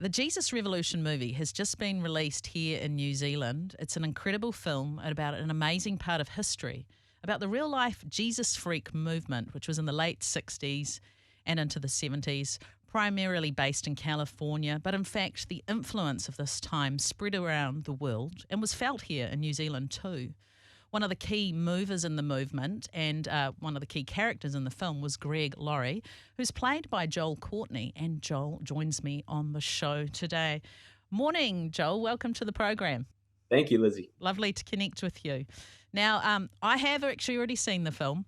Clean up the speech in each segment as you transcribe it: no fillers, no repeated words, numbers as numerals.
The Jesus Revolution movie has just been released here in New Zealand. It's an incredible film about an amazing part of history, about the real life Jesus freak movement, which was in the late 60s and into the 70s, primarily based in California. But in fact, the influence of this time spread around the world and was felt here in New Zealand too. One of the key movers in the movement and one of the key characters in the film was Greg Laurie, who's played by Joel Courtney. And Joel joins me on the show today. Morning, Joel. Welcome to the program. Thank you, Lizzie. Lovely to connect with you. Now, I have actually already seen the film.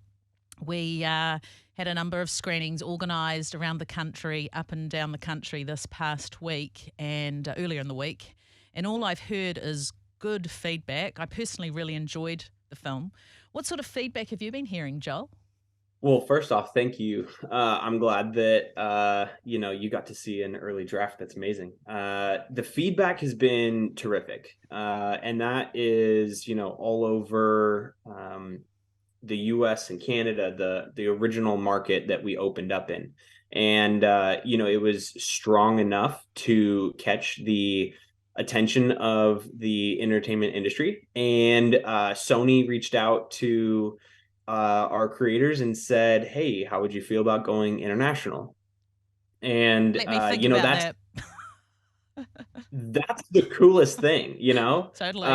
We had a number of screenings organised around the country, up and down the country this past week and earlier in the week. And all I've heard is good feedback. I personally really enjoyed the film. What sort of feedback have you been hearing, Joel? Well, first off, thank you. I'm glad that you got to see an early draft. That's amazing. The feedback has been terrific, and that is all over the U.S. and Canada, the original market that we opened up in, and it was strong enough to catch the attention of the entertainment industry. And Sony reached out to our creators and said, "Hey, how would you feel about going international?" And Let me think about that's that. that's the coolest thing, Totally.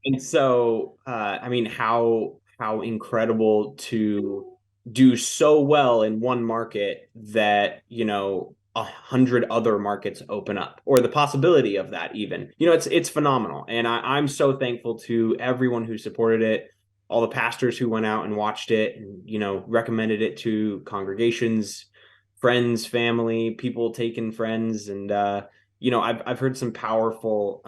And so, I mean, how incredible to do so well in one market that 100 other markets open up, or the possibility of that. Even it's phenomenal, and I'm so thankful to everyone who supported it, all the pastors who went out and watched it, and recommended it to congregations, friends, family, people taking friends, and I've heard some powerful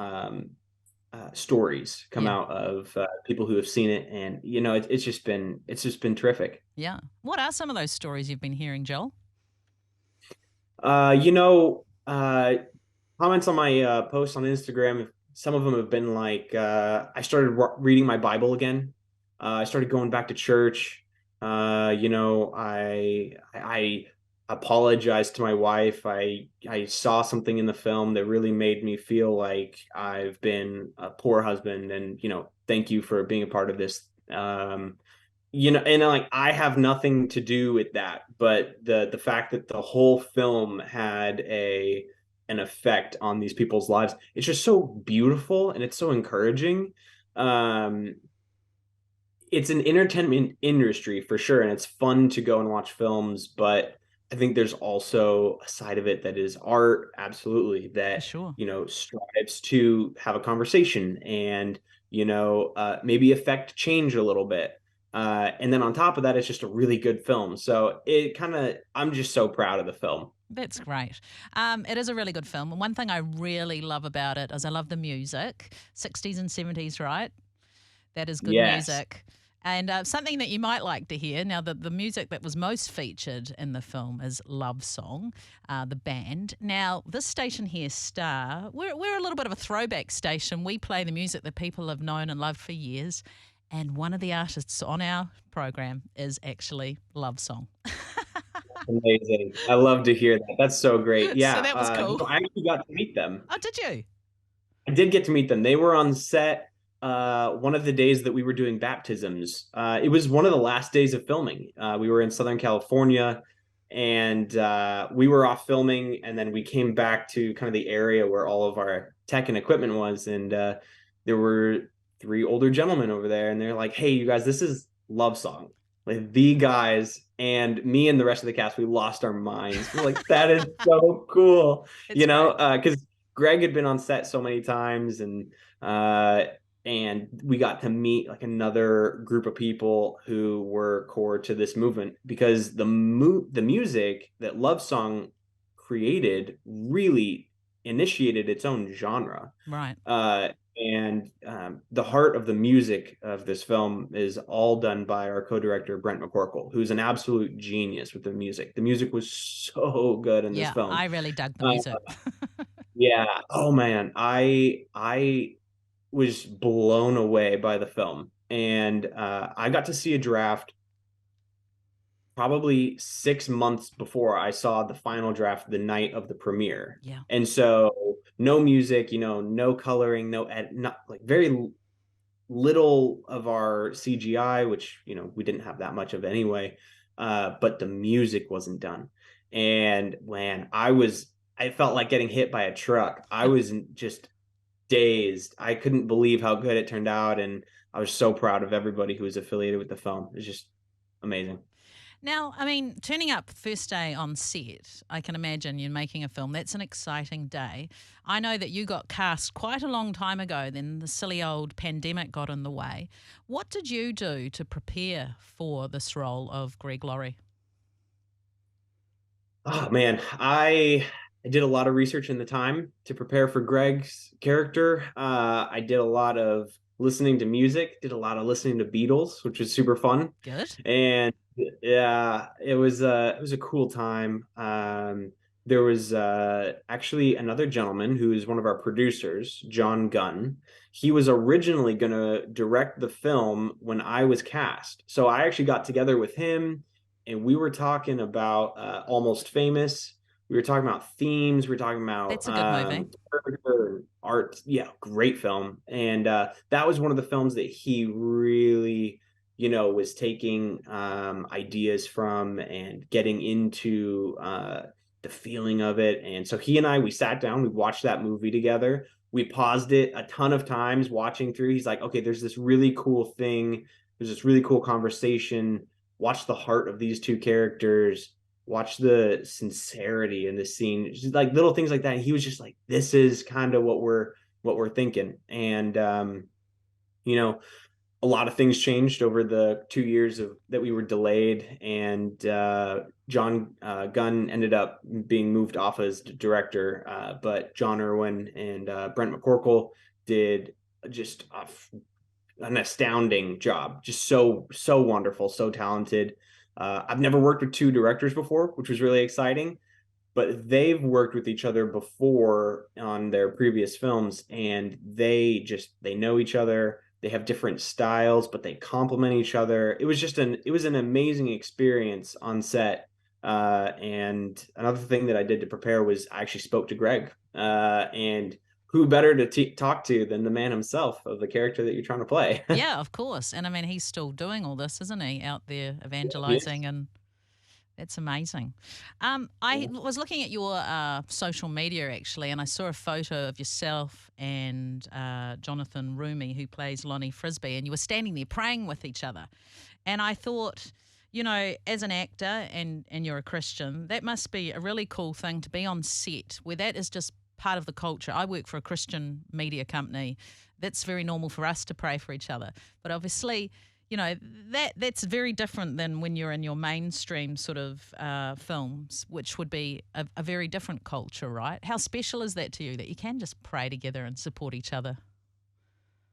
stories come Yeah. out of people who have seen it, and it's just been terrific. Yeah. What are some of those stories you've been hearing, Joel? Uh, you know, uh, Comments on my posts on Instagram. Some of them have been like, I started reading my Bible again. I started going back to church. I apologized to my wife. I saw something in the film that really made me feel like I've been a poor husband, and thank you for being a part of this. And like, I have nothing to do with that, but the fact that the whole film had a an effect on these people's lives, it's just so beautiful and it's so encouraging. um it's an entertainment industry for sure, and it's fun to go and watch films, but I think there's also a side of it that is art, absolutely, For that sure. strives to have a conversation and maybe affect change a little bit. And then on top of that, it's just a really good film. So I'm just so proud of the film. That's great. It is a really good film. And one thing I really love about it is I love the music, 60s and 70s, right? That is good Yes. music. And something that you might like to hear now, the music that was most featured in the film is Love Song, the band. Now, this station here, Star, we're a little bit of a throwback station. We play the music that people have known and loved for years. And one of the artists on our program is actually Love Song. Amazing. I love to hear that. That's so great. So Yeah. that was cool. I actually got to meet them. Oh, did you? I did get to meet them. They were on set one of the days that we were doing baptisms. It was one of the last days of filming. We were in Southern California, and we were off filming, and then we came back to kind of the area where all of our tech and equipment was, and there were three older gentlemen over there, and they're like, "Hey, you guys, this is Love Song." Like, the guys and me and the rest of the cast, we lost our minds. We're like, "That is so cool," It's great. because Greg had been on set so many times, uh and we got to meet like another group of people who were core to this movement, because the music that Love Song created really initiated its own genre. Right. And The heart of the music of this film is all done by our co-director Brent McCorkle, who's an absolute genius with the music. The music was so good in this Yeah, film. I really dug the Uh, music. yeah. Oh man, I was blown away by the film, and I got to see a draft probably 6 months before I saw the final draft the night of the premiere. Yeah. And so no music, no coloring, no not like very little of our CGI, which we didn't have that much of anyway. But the music wasn't done. And when I felt like getting hit by a truck. I was just dazed. I couldn't believe how good it turned out, and I was so proud of everybody who was affiliated with the film. It's just amazing. Now, I mean, turning up first day on set, I can imagine you're making a film. That's an exciting day. I know that you got cast quite a long time ago, then the silly old pandemic got in the way. What did you do to prepare for this role of Greg Laurie? Oh man, I did a lot of research in the time to prepare for Greg's character. I did a lot of listening to music, did a lot of listening to Beatles, which was super fun. Good. And yeah, it was a cool time. There was actually another gentleman who is one of our producers, John Gunn. He was originally going to direct the film when I was cast, so I actually got together with him, and we were talking about Almost Famous. We were talking about themes. We were talking about That's a good movie. character and art. Yeah, great film. And that was one of the films that he really, was taking ideas from and getting into the feeling of it. And so he and we sat down, we watched that movie together. We paused it a ton of times watching through. He's like, okay, there's this really cool thing. There's this really cool conversation. Watch the heart of these two characters. Watch the sincerity in the scene. Just like little things like that. And he was just like, this is kind of what we're thinking. And you know, a lot of things changed over the 2 years that we were delayed, and John Gunn ended up being moved off as director, but John Irwin and Brent McCorkle did just an astounding job. Just so wonderful, so talented. I've never worked with two directors before, which was really exciting, but they've worked with each other before on their previous films, and they know each other. They have different styles, but they complement each other. It was an amazing experience on set. And another thing that I did to prepare was I actually spoke to Greg, and who better to talk to than the man himself of the character that you're trying to play. Yeah, of course. And I mean, he's still doing all this, isn't he? Out there evangelizing, and that's amazing. I was looking at your social media actually, and I saw a photo of yourself and Jonathan Rumi, who plays Lonnie Frisbee, and you were standing there praying with each other. And I thought, as an actor and you're a Christian, that must be a really cool thing to be on set where that is just part of the culture. I work for a Christian media company. That's very normal for us to pray for each other. But obviously, that's very different than when you're in your mainstream sort of films, which would be a very different culture, right? How special is that to you that you can just pray together and support each other?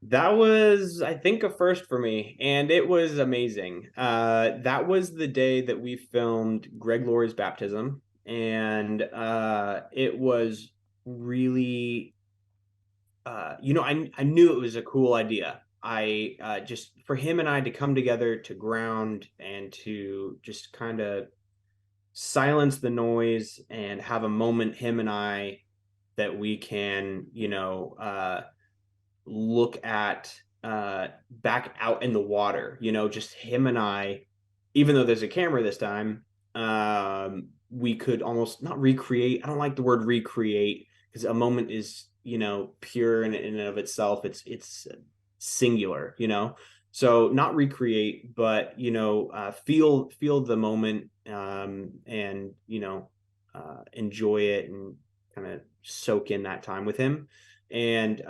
That was, I think, a first for me, and it was amazing. That was the day that we filmed Greg Laurie's baptism, and it was really, I knew it was a cool idea. I just for him and I to come together to ground and to just kind of silence the noise and have a moment, him and I, that we can, look at back out in the water, just him and I, even though there's a camera this time. We could almost not recreate. I don't like the word recreate because a moment is, pure in and of itself. It's singular, so not recreate, but feel the moment, and enjoy it and kind of soak in that time with him. And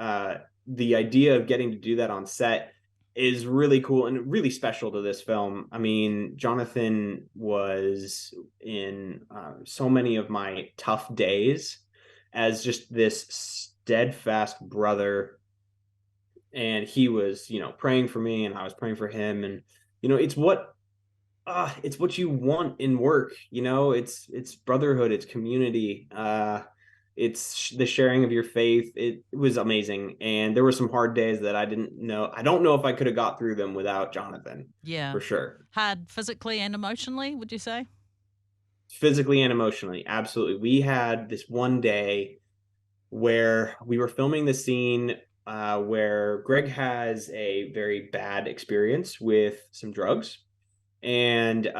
the idea of getting to do that on set is really cool and really special to this film. I mean, Jonathan was in so many of my tough days as just this steadfast brother, and he was, praying for me, and I was praying for him, and it's what you want in work. It's brotherhood, it's community. it's the sharing of your faith. It was amazing. And there were some hard days that I don't know if I could have got through them without Jonathan, Yeah. for sure. Hard physically and emotionally, would you say? Physically and emotionally, absolutely. We had this one day where we were filming the scene where Greg has a very bad experience with some drugs. And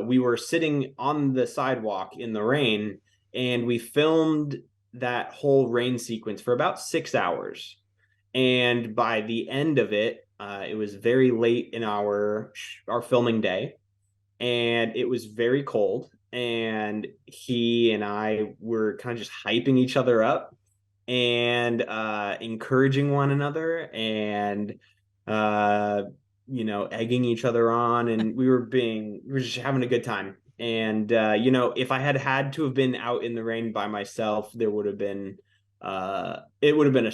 we were sitting on the sidewalk in the rain, and we filmed that whole rain sequence for about 6 hours. And by the end of it, it was very late in our filming day, and it was very cold. And he and I were kind of just hyping each other up and encouraging one another, and uh, egging each other on, and we were just having a good time. And if I had to have been out in the rain by myself, there would have been it would have been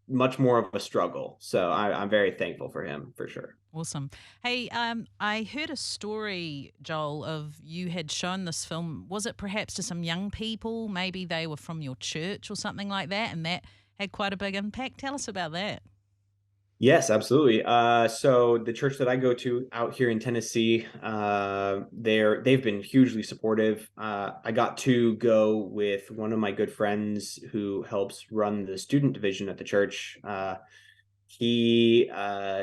much more of a struggle. So I'm very thankful for him, for sure. Awesome. Hey, I heard a story, Joel, of you had shown this film. Was it perhaps to some young people? Maybe they were from your church or something like that, and that had quite a big impact. Tell us about that. Yes, absolutely. So the church that I go to out here in Tennessee, they've been hugely supportive. I got to go with one of my good friends who helps run the student division at the church. He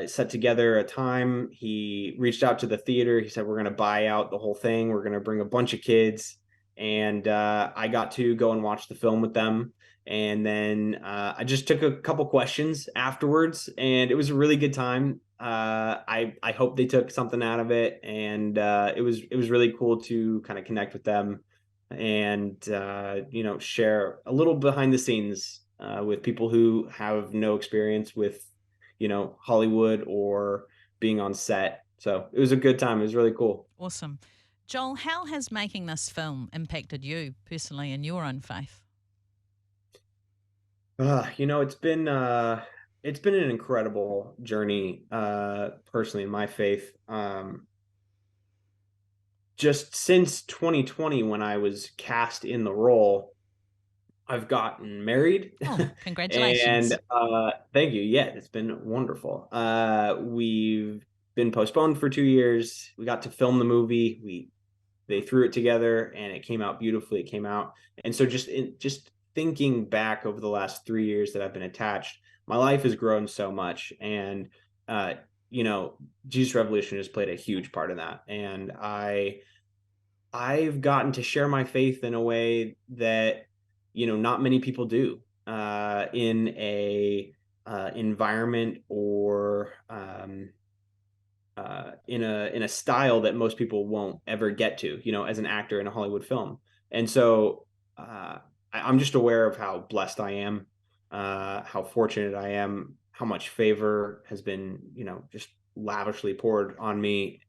set together a time. He reached out to the theater. He said, "We're going to buy out the whole thing. We're going to bring a bunch of kids." And I got to go and watch the film with them. And then I just took a couple questions afterwards, and it was a really good time. I hope they took something out of it, and it was really cool to kind of connect with them, and share a little behind the scenes with people who have no experience with Hollywood or being on set. So it was a good time. It was really cool. Awesome. Joel, how has making this film impacted you personally in your own faith? It's been an incredible journey personally in my faith. Just since 2020 when I was cast in the role, I've gotten married. Oh, And congratulations. thank you. Yeah, it's been wonderful. We've been postponed for 2 years. We got to film the movie. They threw it together, and it came out beautifully. It came out. And so just thinking back over the last 3 years that I've been attached, my life has grown so much. And uh, Jesus Revolution has played a huge part in that. And I've gotten to share my faith in a way that not many people do in a environment or in a style that most people won't ever get to, as an actor in a Hollywood film. And so I'm just aware of how blessed I am, how fortunate I am, how much favor has been, just lavishly poured on me.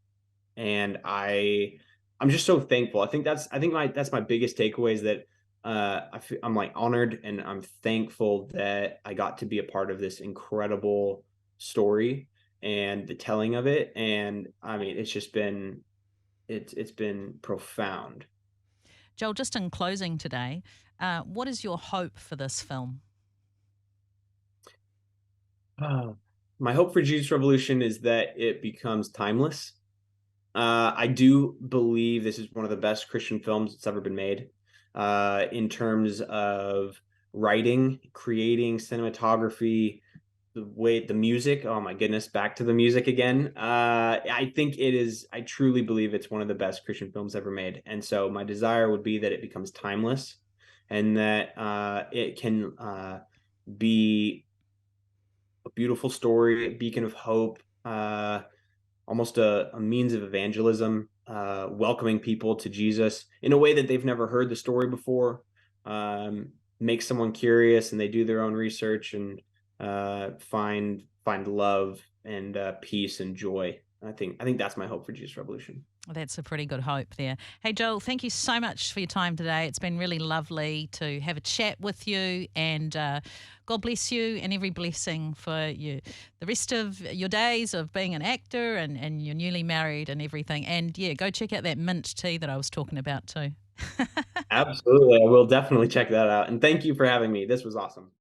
And I'm just so thankful. I think that's my biggest takeaway is that I'm like honored, and I'm thankful that I got to be a part of this incredible story and the telling of it. And I mean, it's been profound. Joel, just in closing today, what is your hope for this film? Oh, my hope for Jesus Revolution is that it becomes timeless. I do believe this is one of the best Christian films that's ever been made, in terms of writing, creating, cinematography, the music. Oh my goodness, back to the music again. I think it is. I truly believe it's one of the best Christian films ever made, and so my desire would be that it becomes timeless, and that it can be a beautiful story, a beacon of hope. Almost a means of evangelism, welcoming people to Jesus in a way that they've never heard the story before, make someone curious, and they do their own research and find love and peace and joy. I think that's my hope for Jesus Revolution. Well, that's a pretty good hope there. Hey, Joel, thank you so much for your time today. It's been really lovely to have a chat with you, and God bless you and every blessing for you. The rest of your days of being an actor, and you're newly married and everything. And yeah, go check out that mint tea that I was talking about too. Absolutely. I will definitely check that out. And thank you for having me. This was awesome.